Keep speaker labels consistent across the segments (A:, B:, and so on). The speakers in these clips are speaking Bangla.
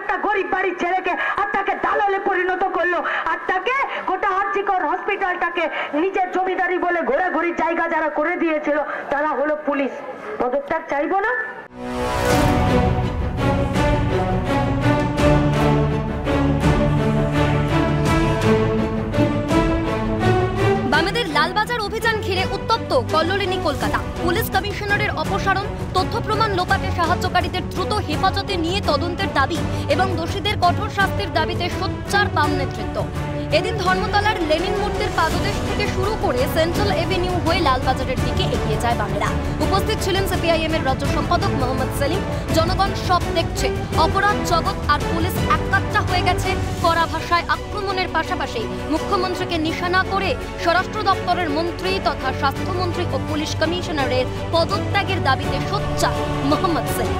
A: একটা গরিব বাড়ির ছেলেকে আর তাকে দালালে পরিণত করলো, আর তাকে গোটা আরজিকর হসপিটালটাকে নিজের জমিদারি বলে ঘোরাঘুরির জায়গা যারা করে দিয়েছিল তারা হলো পুলিশ। পদত্যাগ চাইবো না।
B: বামেদের লালবাজার অভিযান ঘিরে উত্তপ্ত কল্লোলিনী কলকাতা। পুলিশ কমিশনারের অপসারণ, তথ্য প্রমাণ লোপাটে সাহায্যকারীদের দ্রুত হেফাজতে নিয়ে তদন্তের দাবি এবং দোষীদের কঠোর শাস্তির দাবিতে সোচ্চার বাম নেতৃত্ব। এদিন ধর্মতলার লেনিন মূর্তির পাদদেশ থেকে শুরু করে সেন্ট্রাল এভিনিউ হয়ে লালবাজারের দিকে এগিয়ে যায় বামেরা। উপস্থিত ছিলেন সিপিআইএম এর রাজ্য সম্পাদক মোহাম্মদ সেলিম। জনগণ সব দেখছে, অপরাধ জগৎ আর পুলিশ একাত্তা হয়ে গেছে। কড়া ভাষায় আক্রমণের পাশাপাশি মুখ্যমন্ত্রীকে নিশানা করে স্বরাষ্ট্র দপ্তরের মন্ত্রী তথা স্বাস্থ্যমন্ত্রী ও পুলিশ কমিশনারের পদত্যাগের দাবিতে সোচ্চার মোহাম্মদ সেলিম।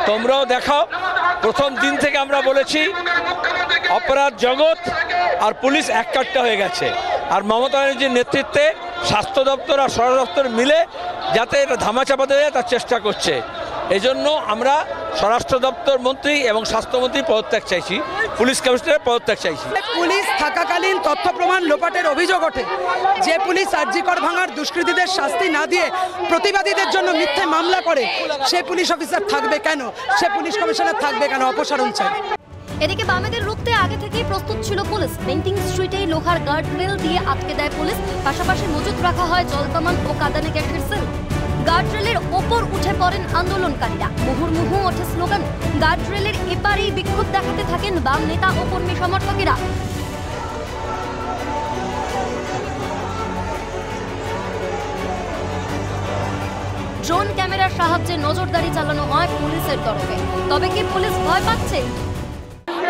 C: তোমরাও দেখাও, প্রথম দিন থেকে আমরা বলেছি অপরাধ জগৎ আর পুলিশ এককাট্টা হয়ে গেছে, আর মমতা ব্যানার্জির নেতৃত্বে স্বাস্থ্য দপ্তর আর স্বরাষ্ট্র দপ্তর মিলে যাতে এটা ধামাচাপা দেয় তার চেষ্টা করছে। এজন্য আমরা স্বরাষ্ট্র দপ্তর মন্ত্রী এবং স্বাস্থ্যমন্ত্রীর পদত্যাগ চাইছি, পুলিশ কমিশনারের পদত্যাগ চাইছি।
D: পুলিশ থাকাকালীন তথ্য প্রমাণ লোপাটের অভিযোগ ওঠে। যে পুলিশ আরজিকর ভাঙার দুষ্কৃতীদের শাস্তি না দিয়ে প্রতিবাদীদের জন্য মিথ্যে মামলা করে, সে পুলিশ অফিসার থাকবে কেন? সে পুলিশ কমিশনার থাকবে কেন? অপসারণ চাই।
B: এদিকে বামেদের রুখতে আগে থেকেই প্রস্তুত ছিল পুলিশ। পেন্টিং স্ট্রিটে লোহার গার্ডরেল দিয়ে আটকে দেয় পুলিশ, পাশাপাশি মজুত রাখা হয় জলকামান ও কাঁদানে গ্যাসের সেল। গার্ডরেলের ওপর উঠে পড়েন আন্দোলনকারীরা, মুহুর্মুহু ওঠে স্লোগান। গার্ডরেলের এপারেই বিক্ষোভ দেখাতে থাকেন বাম নেতা ও কর্মী সমর্থকেরা। ড্রোন ক্যামেরার সাহায্যে নজরদারি চালানো হয় পুলিশের তরফে। তবে কি পুলিশ ভয় পাচ্ছে?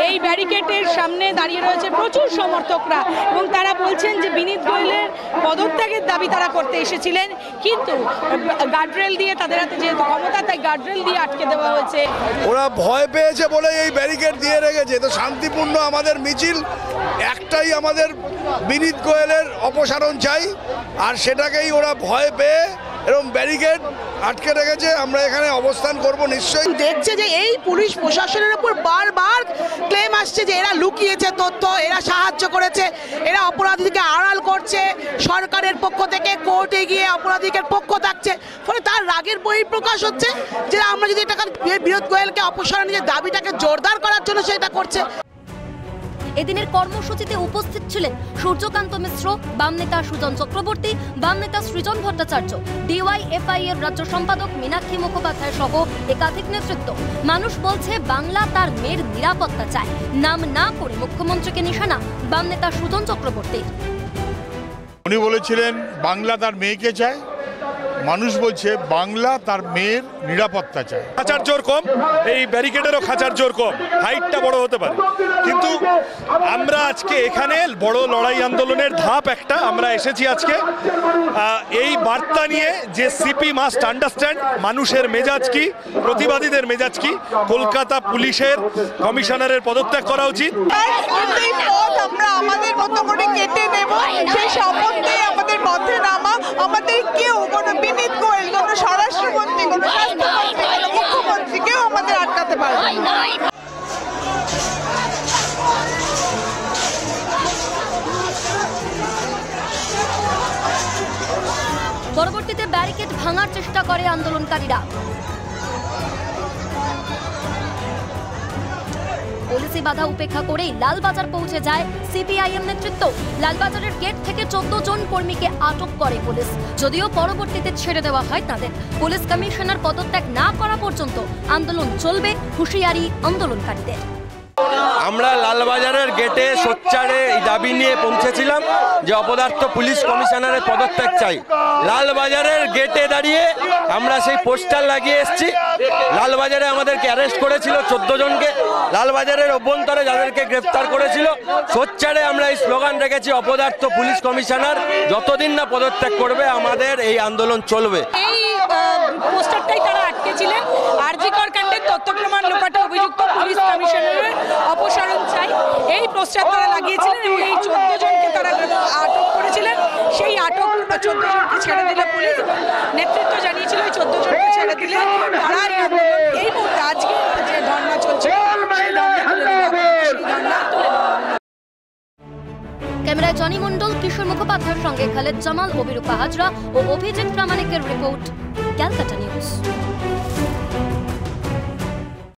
E: এই ব্যারিকেডের সামনে দাঁড়িয়ে রয়েছে প্রচুর সমর্থকরা এবং তারা বলছেন যে বিনীত গোয়েলের পদত্যাগের দাবি তারা করতে এসেছিলেন, কিন্তু গার্ডরেল দিয়ে তাদের হাতে যেহেতু ক্ষমতা, তাই গার্ডরেল দিয়ে আটকে দেওয়া হয়েছে।
F: ওরা ভয় পেয়েছে বলে এই ব্যারিকেড দিয়ে রেখেছে। তো শান্তিপূর্ণ আমাদের মিছিল, একটাই আমাদের বিনীত গোয়েলের অপসারণ চাই, আর সেটাকেই ওরা ভয় পেয়ে এরকম ব্যারিকেড আটকে রেখেছে। আমরা এখানে অবস্থান করব নিশ্চয়ই।
G: দেখছে যে এই পুলিশ প্রশাসনের উপর বারবার ক্লেম আসছে যে এরা লুকিয়েছে তথ্য, এরা সাহায্য করেছে, এরা অপরাধীকে আড়াল করছে, সরকারের পক্ষ থেকে কোর্টে গিয়ে অপরাধীদের পক্ষ থাকছে। ফলে তার রাগের বহিঃপ্রকাশ হচ্ছে যে আমরা যদি এটা বিনীত গোয়েলকে অপসারণের যে দাবিটাকে জোরদার করার জন্য সেটা করছে।
B: এদিনের কর্মসূচিতে উপস্থিত ছিলেন সূর্যকান্ত মিশ্র, বাম নেতা সুজন চক্রবর্তী, বাম নেতা সৃজন ভট্টাচার্য, ডিওয়াইএফআই এর রাজ্য সম্পাদক মীনাক্ষী মুখোপাধ্যায় সহ একাধিক নেতৃত্ব। মানুষ বলছে বাংলা তার মেয়ের নিরাপত্তা চায়, নাম না করে মুখ্যমন্ত্রীকে নিশানা বাম নেতা সুজন চক্রবর্তীর।
H: উনি বলেছিলেন বাংলা তার মেয়েকে চায়, মানুষ বলছে বাংলা তার মেয়ের নিরাপত্তা চায়।
I: খাঁচার জোর কম, এই ব্যারিকেডেরও খাঁচার জোর কম, হাইটটা বড় হতে পারে, কিন্তু আমরা আজকে এখানে বড় লড়াই আন্দোলনের ধাপ একটা আমরা এসেছি আজকে এই বার্তা নিয়ে যে সিপি মাস্ট আন্ডারস্ট্যান্ড মানুষের মেজাজ কি, প্রতিবাদীদের মেজাজ কি। কলকাতা পুলিশের কমিশনারের পদত্যাগ করা উচিত।
G: আমরা আমাদের মতো করে কেটে নেব, সেই সম্বন্ধে আমাদের পথে নামা, আমাদের কেউ কোনো বিনীত গোয়েল, কোনো স্বরাষ্ট্রমন্ত্রী, কোনো স্বাস্থ্যমন্ত্রী, কোনো মুখ্যমন্ত্রী কেউ আমাদের আটকাতে পারবে না।
B: পরবর্তীতে ব্যারিকেড ভাঙার চেষ্টা করে আন্দোলনকারীরা। পুলিশি বাধা উপেক্ষা করেই লালবাজার পৌঁছে যায় সিপিআইএম নেতৃত্ব। লালবাজারের গেট থেকে 14 জন কর্মীকে আটক করে পুলিশ, যদিও পরবর্তীতে ছেড়ে দেওয়া হয় তাদের। পুলিশ কমিশনার পদত্যাগ না করা পর্যন্ত আন্দোলন চলবে, হুঁশিয়ারি আন্দোলনকারীদের।
C: আমরা লালবাজারের গেটে সোচ্চারে এই দাবি নিয়ে পৌঁছেছিলাম যে অপদার্থ পুলিশ কমিশনারের পদত্যাগ চাই। লালবাজারের গেটে দাঁড়িয়ে আমরা সেই পোস্টার লাগিয়ে এসেছি। লালবাজারে আমাদেরকে অ্যারেস্ট করেছিল 14 জনকে, লালবাজারের অভ্যন্তরে যাদেরকে গ্রেফতার করেছিল, সোচ্চারে আমরা এই স্লোগান রেখেছি অপদার্থ পুলিশ কমিশনার যতদিন না পদত্যাগ করবে আমাদের এই আন্দোলন চলবে।
E: এই পোস্টারটাই তারা আটকেছিলেন। আরজিকর কাণ্ডের তথ্য প্রমাণ লোপাটে অভিযুক্ত পুলিশ কমিশনারের অপসারণ চাই, এই পোস্টার তারা লাগিয়েছিলেন এবং এই 14 জনকে তারা আটক করেছিলেন। সেই আটক 14 জনকে ছেড়ে দিলে পুলিশ, নেতৃত্ব জানিয়েছিল এই 14 জনকে ছেড়ে দিলে তারা এই মুহূর্তে আজকে যে ধর্ণা চলছে
B: ক্যামেরায় জনি মণ্ডল, কিশোর মুখোপাধ্যায়ের সঙ্গে খালেদ জামাল, অভিরূপা হাজরা ও অভিজিৎ প্রামাণিকের রিপোর্ট, ক্যালকাটা নিউজ।